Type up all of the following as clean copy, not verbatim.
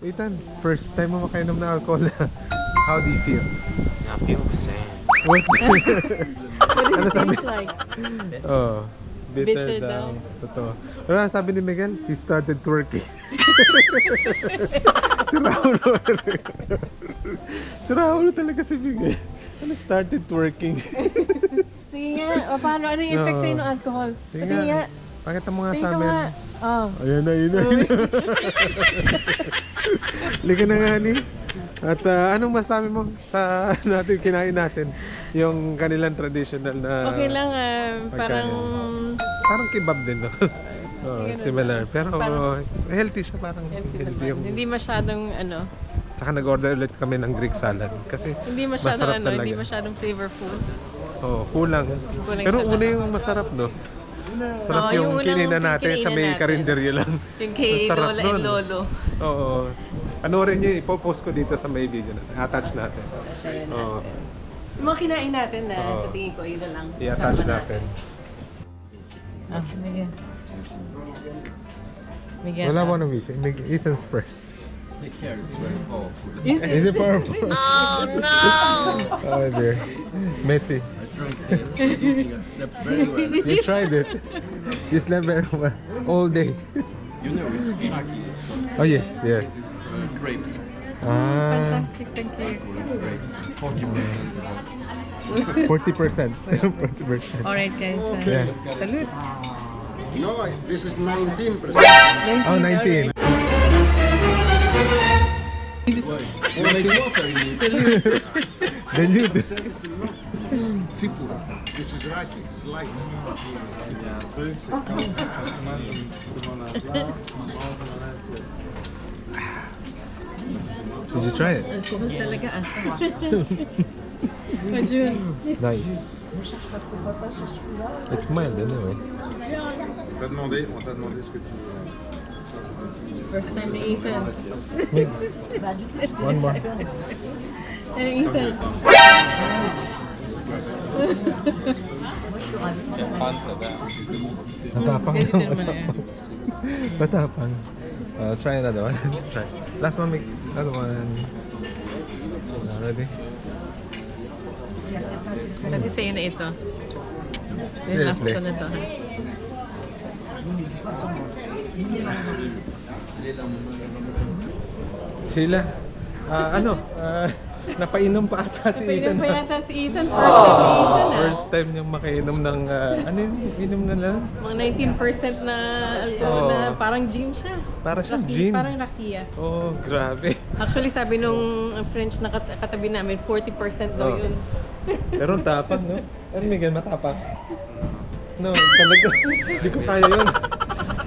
Ethan, first time mo makainom ng alcohol. How do you feel? I feel the same. What? What does it sabi? taste like? Oh, bitter, Bitter daw. daw. Totoo. Ano ang sabi ni Miguel? He started twerking. Si Raulo. Si Raulo talaga si Miguel. Ano started twerking? Sige nga, o paano? Ano yung effect Oo. sa'yo ng alcohol? Sige Sige nga. Pakita mo nga Tingnan sa ko amin. nga. Oh. Ayan na, yun na. Liga na nga ni. At anong masabi mo sa natin kinain natin? Yung kanilang traditional na... Okay lang, parang... Parang kebab din, no? Oh, Ganun similar. Pero Parang- healthy siya, parang healthy healthy yung... naman. Hindi masyadong ano, Saka nag-order ulit kami ng Greek salad. Kasi hindi masyadong masarap ano, talaga. hindi masyadong flavorful. Oh, kulang. Kulang Pero sa una lasa. yung masarap, no? Sarap Oo, yung yung unang kinina natin sa may kininin natin. karinderya lang. Yung kay Masarap Lola nun. and Lolo. Oo. Panoorin nyo, ipopost ko dito sa may video natin. Attach natin. Share Oo. natin. Yung mga kinain natin na Oo. sa tingin ko, yun na lang. I-attach Kasama natin. Ah, Miguel. Miguel. Wala mo ng vision. Ethan's first. Take care, it's very powerful. Is it powerful? Oh no! Oh dear. Messi. I drank it, I slept very well. You tried it. You slept very well. All day. You know, it's Iraqi, it's got Oh yes, yes. grapes. Ah, Fantastic, thank you. Alcohol of grapes, 40%. 40%. 40%. Alright guys. Yeah. Salute. No, this is 19%. Oh, 19. Water in it. Then you do. This is not Tipur. This is Iraqi. It's light. Did you try it? Alcohol talaga ah. Kajun. Nice. It's mild anyway. On t'a demandé ce que tu First time ni Ethan. One more. Ano Ethan? Matapang. Ganito naman eh. Matapang. Try another one. Try. Last one, make another one. Ready? Dati sa'yo na ito. Yung last Seriously? ko na to. Sheila, napainom pa ata si Painom Ethan. pa yata si Ethan. First time ni Ethan ah. First time niyang makainom ng, ano yung inom na lang? Mga 19% na alcohol na Oo. parang gin siya. Para siyang Raki- gin. Parang rakia. Oh, grabe. Actually, sabi nung French na katabi namin, 40% daw Oh. yun. Pero ang tapang, no? Ano, Miguel, matapang? No, talaga. Hindi ko kaya yun.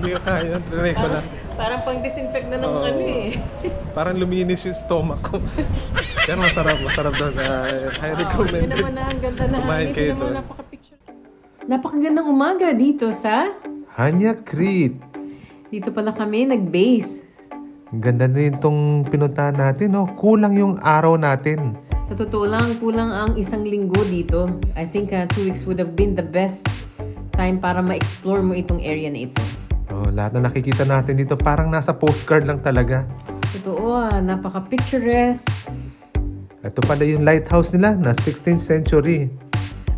Hindi ko kaya yun. Trinay ko na. Parang pang-disinfect na ng Oo. ano eh. Parang luminis yung stomach ko. Pero masarap daw. I recommend Yun naman na, ang ganda na Kumain hangin. kayo Tignan mo, doon. napaka-picture. Napakagandang umaga dito sa... Hanya Crete. Dito pala kami nag-base. Ang ganda na itong pinuntahan natin, no? Kulang yung araw natin. Sa totoo lang, kulang ang isang linggo dito. I think 2 weeks would have been the best time para ma-explore mo itong area na ito. Oh, lahat na nakikita natin dito parang nasa postcard lang talaga. Totoo napaka-picturesque. Ito pala yung lighthouse nila na 16th century.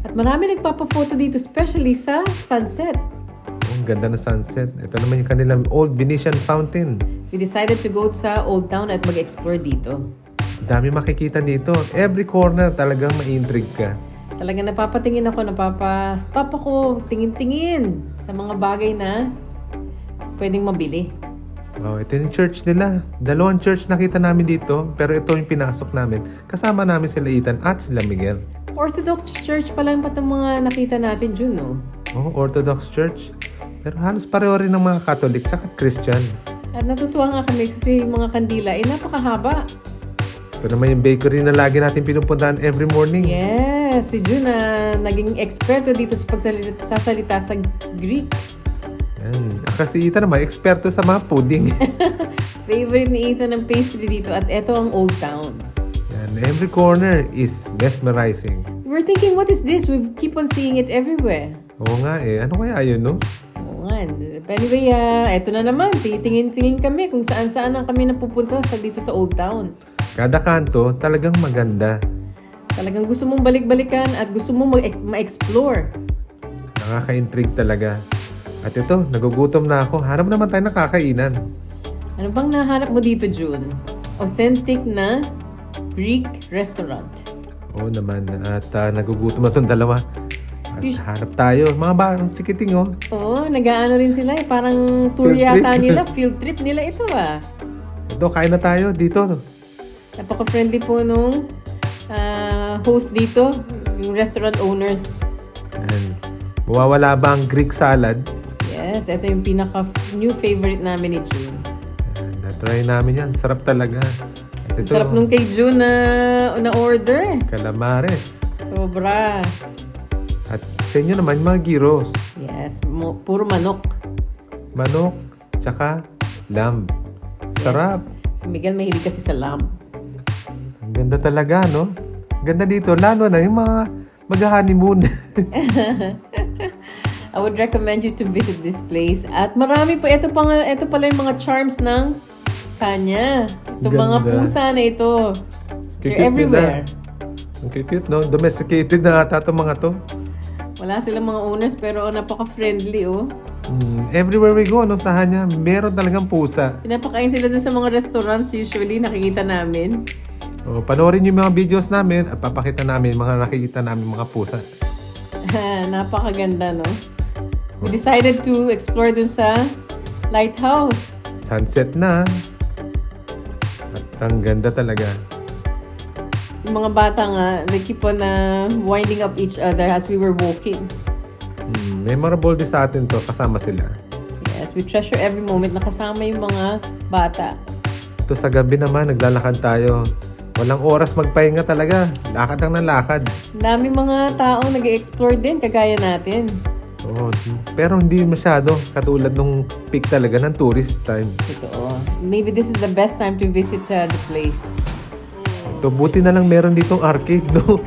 At marami nagpapa-photo dito, especially sa sunset. Oh, ang ganda ng sunset. Ito naman yung kanilang old Venetian fountain. We decided to go sa Old Town at mag-explore dito. Dami makikita dito. Every corner talagang ma-intrigue ka. Talagang napapatingin ako, napapa-stop ako, tingin-tingin sa mga bagay na pwedeng mabili. Oh, ito yung church nila. Dalawang church nakita namin dito, pero ito yung pinasok namin. Kasama namin sila Ethan at sila Miguel. Orthodox Church pa lang itong mga nakita natin dyan, no? Oh, Orthodox Church. Pero halos pareho rin ng mga Catholic at Christian. At natutuwa nga kami kasi yung mga kandila ay napakahaba. Ito naman yung bakery na lagi natin pinupuntahan every morning. Yes, si Jun naging eksperto dito sa pagsasalita sa Greek. Yan. Kasi Ethan naman, eksperto sa mga pudding. Favorite ni Ethan ang pastry dito at eto ang Old Town. Yan. Every corner is mesmerizing. We're thinking, what is this? We keep on seeing it everywhere. Oo nga eh. Ano kaya yun, no? Oo abangan. But anyway, eto na naman. Titingin-tingin kami kung saan-saan na kami napupunta dito sa Old Town. Kada kanto, talagang maganda. Talagang gusto mong balik-balikan at gusto mong ma-explore. Nakaka-intrigue talaga. At ito, nagugutom na ako. Hanap naman tayo ng kakainan. Ano bang nahanap mo dito, June? Authentic na Greek restaurant. Oo naman. At nagugutom na itong dalawa. At Fish. hanap tayo. Mga batang chikiting, oh. Oo, nag-aano rin sila eh. Parang tour Field yata trip. nila. Field trip nila ito ah. Ito, kain na tayo dito. Napaka-friendly po nung host dito. Yung restaurant owners. Ayan. Mawawala ba ang Greek salad? Yes, ito yung pinaka-new favorite namin ni June. Ayan, na-try namin yan. Sarap talaga. At Ang ito, sarap nung kay June na order. calamares. Sobra. At sa inyo naman, mga gyros. Yes, puro manok. Manok, tsaka lamb. Sarap. Si Miguel mahilig kasi sa lamb. Ang ganda talaga, no? Ganda dito, lalo na yung mga mag-honeymoon. I would recommend you to visit this place. At marami pa, ito pala yung mga charms ng kanya. Itong mga Ganda. pusa na ito. Cute They're everywhere. Ang cute, no? Domesticated na ata itong mga to. Wala silang mga owners pero napaka-friendly, oh. Everywhere we go, no, sa kanya, meron talagang pusa. Pinapakain sila dun sa mga restaurants usually, nakikita namin. O, panoorin yung mga videos namin at papakita namin mga nakikita namin mga pusa. Napakaganda, no? We decided to explore dun sa lighthouse. Sunset na. At ang ganda talaga. Yung mga bata nga, they keep on winding up each other as we were walking. Memorable din sa atin to, kasama sila. Yes, we treasure every moment na kasama yung mga bata. Ito sa gabi naman, naglalakad tayo. Walang oras magpahinga talaga. Lakad lang ng lakad. Ang daming mga taong nag-explore din, kagaya natin. Oo, pero hindi masyado katulad nung peak talaga ng tourist time. Totoo. Maybe this is the best time to visit the place. Ito, buti na lang meron ditong arcade, no?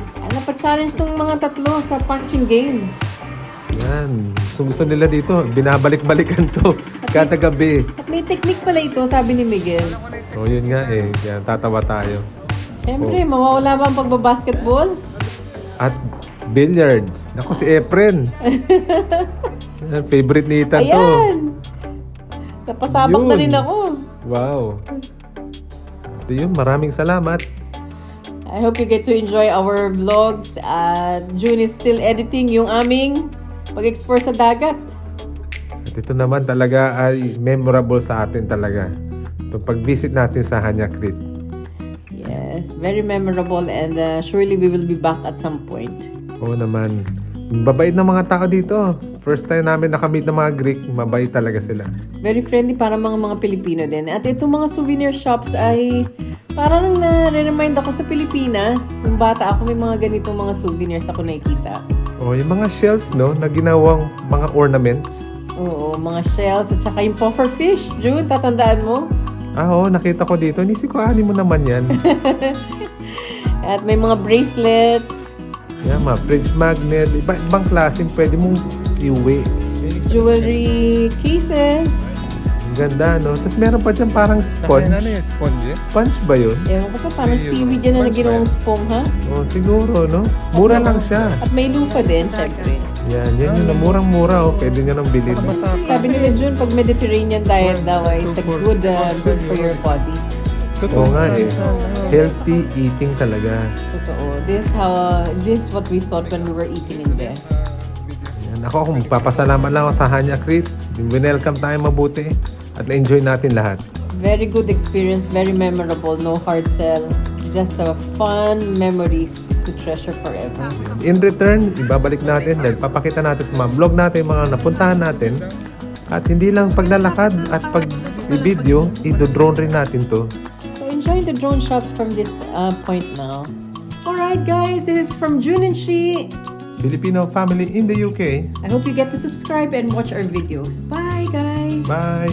Pa-challenge tong mga tatlo sa punching game. Yan. Gusto nila dito. Binabalik-balikan to kada gabi. At may technique pala ito, sabi ni Miguel. O, yun nga eh. Yan, tatawa tayo. Siyempre, mawawala ba ang pagbabasketball? At billiards. Naku, si Efren. Yan, favorite ni Ethan to. Ayan! Napasabak na Yun. rin ako. Wow. Ito yun, maraming salamat. I hope you get to enjoy our vlogs. At June is still editing yung aming pag-explore sa dagat. At ito naman talaga ay memorable sa atin talaga. Itong pag-visit natin sa Hanya Crete. Yes, very memorable and surely we will be back at some point. Oo naman. Babait ng mga tao dito. First time namin nakamit ng mga Greek, mabait talaga sila. Very friendly para mga Pilipino din. At itong mga souvenir shops ay parang nare-remind ako sa Pilipinas. Nung bata ako, may mga ganitong mga souvenirs ako nakikita. Oh, yung mga shells, no, na ginawang mga ornaments. Oo, mga shells at saka yung puffer fish. June, tatandaan mo? Ah, oo, nakita ko dito. Nisi ko, ani mo naman yan. At may mga bracelet. Yan, mga fridge magnet. Ibang klaseng pwede mong iuwi. Jewelry cases. Ang ganda, no? Tapos meron pa dyan parang sponge. sponge? Sponge ba yun? Ewan ko pa, parang seaweed yan na ginawang spong, ha? Oh, siguro, no? Mura lang siya. At may lupa din, syempre. Yan yung na murang-mura, oh. Pwede nyo nang bilhin. Sabi nila, June, pag Mediterranean diet daw ay it's a good for your body. Oo nga, eh. Healthy eating talaga. Totoo. This is what we thought when we were eating in there. Yan. Ako, kung magpapasalamat lang ako sa Hanya Crete. Welcome tayo mabuti. At na-enjoy natin lahat. Very good experience, very memorable, no hard sell. Just a fun memories to treasure forever. In return, ibabalik natin dahil papakita natin sa mga vlog natin, mga napuntahan natin. At hindi lang paglalakad at pag-video, i-drone rin natin to. So enjoy the drone shots from this point now. Alright guys, this is from June and She. Filipino family in the UK. I hope you get to subscribe and watch our videos. Bye guys! Bye!